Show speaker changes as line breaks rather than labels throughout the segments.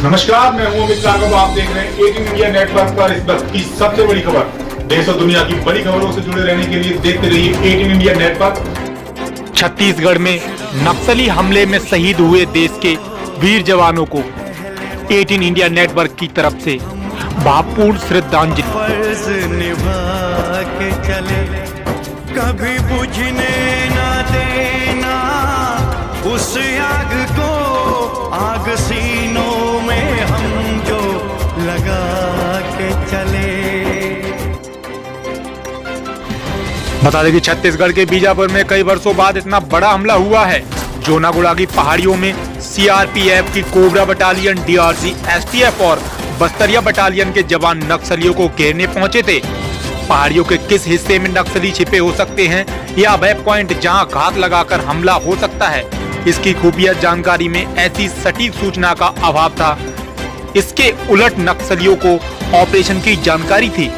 नमस्कार, मैं हूं अमित राघव। आप देख रहे हैं 18 इंडिया नेटवर्क पर इस वक्त की सबसे बड़ी खबर। देश और दुनिया की बड़ी खबरों से जुड़े रहने के लिए देखते रहिए 18 इंडिया नेटवर्क।
छत्तीसगढ़ में नक्सली हमले में शहीद हुए देश के वीर जवानों को 18 इंडिया नेटवर्क की तरफ से भावपूर्ण श्रद्धांजलि।
फर्ज निभा के चले, कभी बुझने ना देना उस आग को, आग सीनों में हम जो लगा के चले।
बता दें कि छत्तीसगढ़ के बीजापुर में कई वर्षों बाद इतना बड़ा हमला हुआ है। जोनागुड़ा की पहाड़ियों में सीआरपीएफ की कोबरा बटालियन, डीआरजी, एसटीएफ और बस्तरिया बटालियन के जवान नक्सलियों को घेरने पहुंचे थे। पहाड़ियों के किस हिस्से में नक्सली छिपे हो सकते हैं या वह पॉइंट जहां घात लगाकर हमला हो सकता है, इसकी खुफिया जानकारी में ऐसी सटीक सूचना का अभाव था। इसके उलट नक्सलियों को ऑपरेशन की जानकारी थी।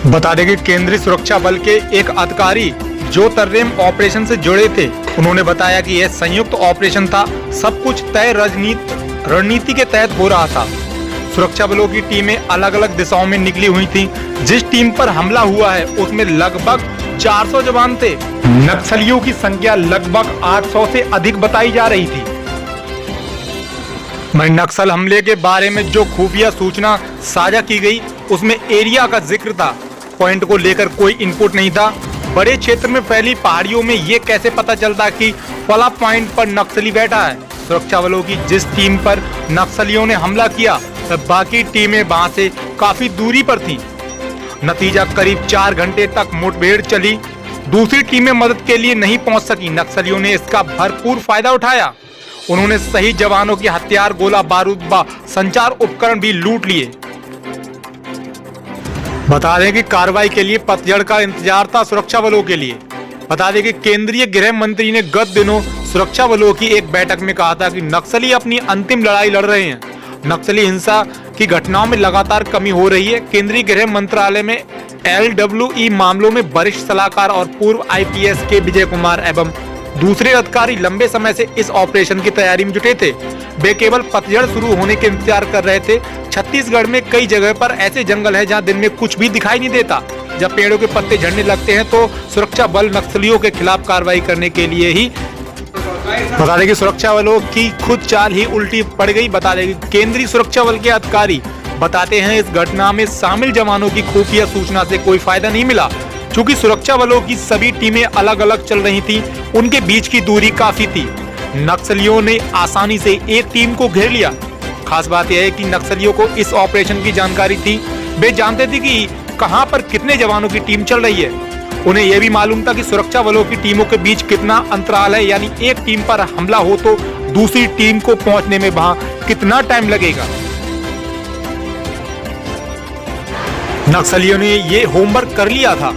बता दें कि केंद्रीय सुरक्षा बल के एक अधिकारी जो तर्रेम ऑपरेशन से जुड़े थे, उन्होंने बताया कि यह संयुक्त ऑपरेशन था। सब कुछ तय रणनीति के तहत हो रहा था। सुरक्षा बलों की टीमें अलग अलग दिशाओं में निकली हुई थीं। जिस टीम पर हमला हुआ है उसमें लगभग 400 जवान थे। नक्सलियों की संख्या लगभग 800 से अधिक बताई जा रही थी। नक्सल हमले के बारे में जो खुफिया सूचना साझा की गई उसमें एरिया का जिक्र था। पॉइंट को लेकर कोई इनपुट नहीं था। बड़े क्षेत्र में फैली पहाड़ियों में ये कैसे पता चलता कि फला पॉइंट पर नक्सली बैठा है। सुरक्षा बलों की जिस टीम पर नक्सलियों ने हमला किया बाकी टीमें वहां से काफी दूरी पर थीं। नतीजा करीब 4 घंटे तक मुठभेड़ चली। दूसरी टीमें मदद के लिए नहीं पहुंच सकी। नक्सलियों ने इसका भरपूर फायदा उठाया। उन्होंने सही जवानों के हथियार, गोला बारूद व संचार उपकरण भी लूट लिए। बता दें कि कार्रवाई के लिए पतझड़ का इंतजार था सुरक्षा बलों के लिए। बता दें कि केंद्रीय गृह मंत्री ने गत दिनों सुरक्षा बलों की एक बैठक में कहा था कि नक्सली अपनी अंतिम लड़ाई लड़ रहे हैं। नक्सली हिंसा की घटनाओं में लगातार कमी हो रही है। केंद्रीय गृह मंत्रालय में LWE मामलों में वरिष्ठ सलाहकार और पूर्व IPS के विजय कुमार एवं दूसरे अधिकारी लंबे समय से इस ऑपरेशन की तैयारी में जुटे थे। वे केवल पतझड़ शुरू होने के इंतजार कर रहे थे। छत्तीसगढ़ में कई जगह पर ऐसे जंगल है जहां दिन में कुछ भी दिखाई नहीं देता। जब पेड़ों के पत्ते झड़ने लगते हैं तो सुरक्षा बल नक्सलियों के खिलाफ कार्रवाई करने के लिए ही। बता दें कि सुरक्षा बलों की खुद चाल ही उल्टी पड़ गई। बता दें कि केंद्रीय सुरक्षा बल के अधिकारी बताते हैं इस घटना में शामिल जवानों की खुफिया सूचना से कोई फायदा नहीं मिला। चूंकि सुरक्षा बलों की सभी टीमें अलग अलग चल रही थीं, उनके बीच की दूरी काफी थी। नक्सलियों ने आसानी से एक टीम को घेर लिया। खास बात यह है कि नक्सलियों को इस ऑपरेशन की जानकारी थी। वे जानते थे कि कहां पर कितने जवानों की टीम चल रही है। उन्हें यह भी मालूम था कि सुरक्षा बलों की टीमों के बीच कितना अंतराल है, यानी एक टीम पर हमला हो तो दूसरी टीम को पहुंचने में वहां कितना टाइम लगेगा। नक्सलियों ने ये होमवर्क कर लिया था।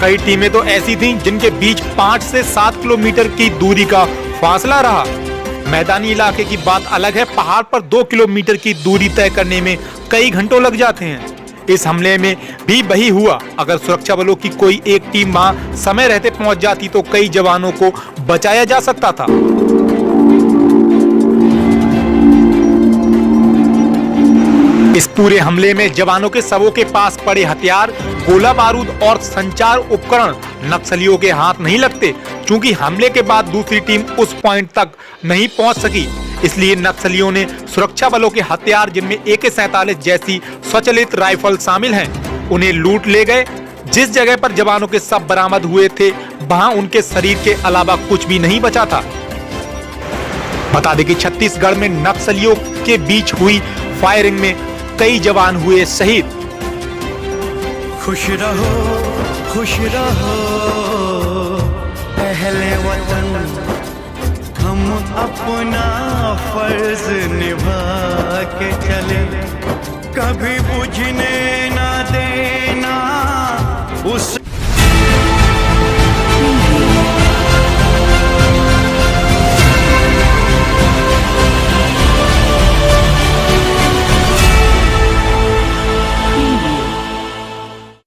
कई टीमें तो ऐसी थीं जिनके बीच 5 से 7 किलोमीटर की दूरी का फासला रहा। मैदानी इलाके की बात अलग है। पहाड़ पर 2 किलोमीटर की दूरी तय करने में कई घंटों लग जाते हैं। इस हमले में भी वही हुआ। अगर सुरक्षा बलों की कोई एक टीम वहां समय रहते पहुंच जाती तो कई जवानों को बचाया जा सकता था। इस पूरे हमले में जवानों के शवों के पास पड़े हथियार, गोला बारूद और संचार उपकरण नक्सलियों के हाथ नहीं लगते। क्योंकि हमले के बाद दूसरी टीम उस पॉइंट तक नहीं पहुंच सकी, इसलिए नक्सलियों ने सुरक्षा बलों के हथियार, जिनमें AK-47 जैसी स्वचालित राइफल शामिल हैं, उन्हें लूट ले गए। जिस जगह पर जवानों के शव बरामद हुए थे वहां उनके शरीर के अलावा कुछ भी नहीं बचा था। बता दें कि छत्तीसगढ़ में नक्सलियों के बीच हुई फायरिंग में कई जवान हुए शहीद।
खुश रहो पहले वतन, हम अपना फर्ज निभा के चले, कभी बुझने ना